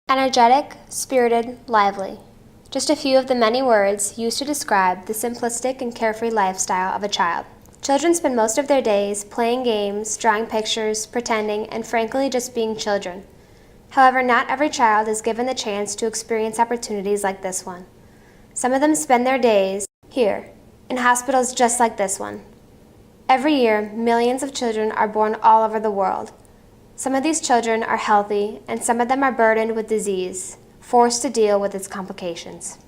Energetic, spirited, lively. Just a few of the many words used to describe the simplistic and carefree lifestyle of a child. Children spend most of their days playing games, drawing pictures, pretending, and frankly just being children. However, not every child is given the chance to experience opportunities like this one. Some of them spend their days here, in hospitals just like this one. Every year, millions of children are born all over the world. Some of these children are healthy, and some of them are burdened with disease, forced to deal with its complications.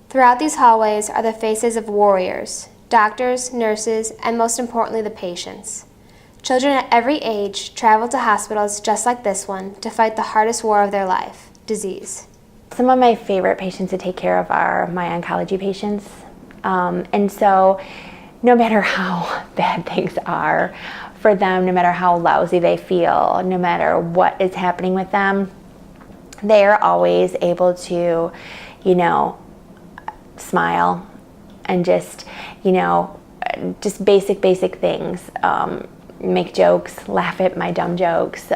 Throughout these hallways are the faces of warriors, doctors, nurses, and most importantly, the patients. Children at every age travel to hospitals just like this one to fight the hardest war of their life, disease. Some of my favorite patients to take care of are my oncology patients. And so no matter how bad things are for them, no matter how lousy they feel, no matter what is happening with them, they are always able to, smile and just basic things. Make jokes, laugh at my dumb jokes,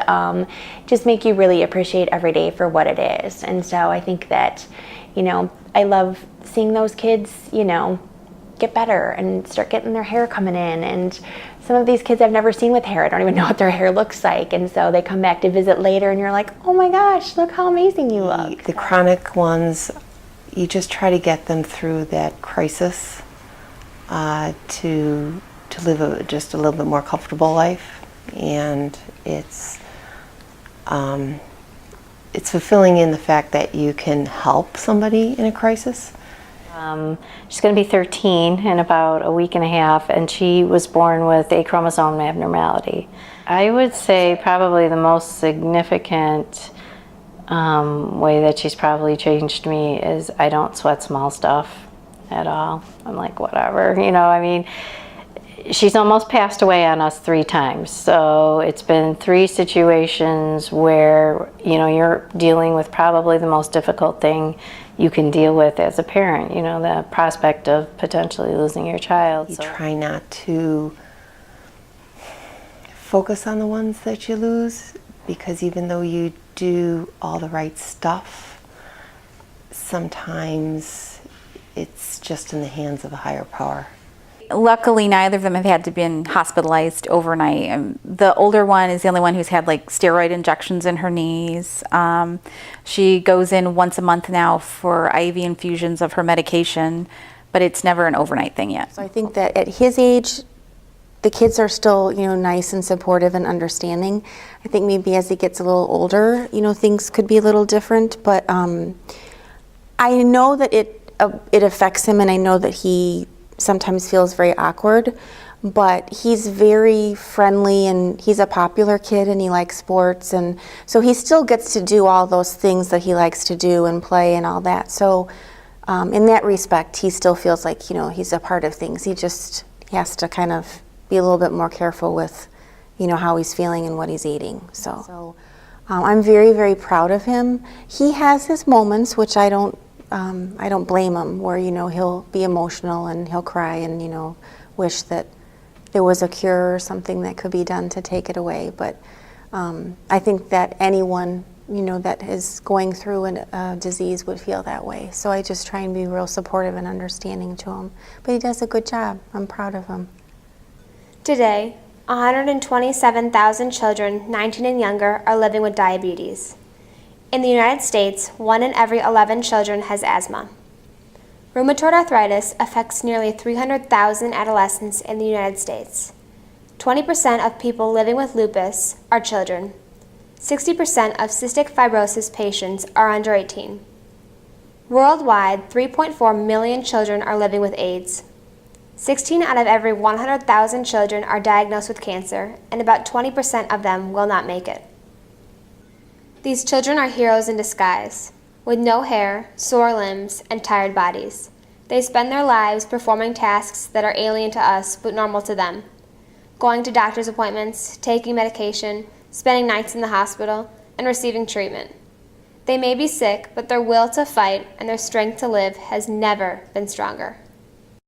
just make you really appreciate every day for what it is. And so I think that, I love seeing those kids, get better and start getting their hair coming in. And some of these kids I've never seen with hair. I don't even know what their hair looks like. And so they come back to visit later and you're like, oh my gosh, look how amazing you look. The chronic ones, you just try to get them through that crisis to live just a little bit more comfortable life. And it's fulfilling in the fact that you can help somebody in a crisis. She's going to be 13 in about a week and a half, and she was born with a chromosome abnormality. I would say probably the most significant way that she's probably changed me is I don't sweat small stuff at all. I'm like, whatever, She's almost passed away on us 3 times. So it's been 3 situations where, you're dealing with probably the most difficult thing you can deal with as a parent, the prospect of potentially losing your child. You try not to focus on the ones that you lose, because even though you do all the right stuff, sometimes it's just in the hands of a higher power. Luckily, neither of them have had to been hospitalized overnight. The older one is the only one who's had steroid injections in her knees. She goes in once a month now for IV infusions of her medication, but it's never an overnight thing yet. So I think that at his age, the kids are still, nice and supportive and understanding. I think maybe as he gets a little older, things could be a little different, but I know that it affects him, and I know that he sometimes feels very awkward, but he's very friendly and he's a popular kid and he likes sports, and so he still gets to do all those things that he likes to do and play and all that. So in that respect, he still feels like he's a part of things. He has to kind of be a little bit more careful with how he's feeling and what he's eating. So I'm very, very proud of him. He has his moments, which I don't blame him, where he'll be emotional and he'll cry and wish that there was a cure or something that could be done to take it away. But I think that anyone that is going through a disease would feel that way. So I just try and be real supportive and understanding to him. But he does a good job. I'm proud of him. Today, 127,000 children 19 and younger are living with diabetes. In the United States, 1 in every 11 children has asthma. Rheumatoid arthritis affects nearly 300,000 adolescents in the United States. 20% of people living with lupus are children. 60% of cystic fibrosis patients are under 18. Worldwide, 3.4 million children are living with AIDS. 16 out of every 100,000 children are diagnosed with cancer, and about 20% of them will not make it. These children are heroes in disguise. With no hair, sore limbs, and tired bodies, they spend their lives performing tasks that are alien to us but normal to them. Going to doctor's appointments, taking medication, spending nights in the hospital, and receiving treatment. They may be sick, but their will to fight and their strength to live has never been stronger.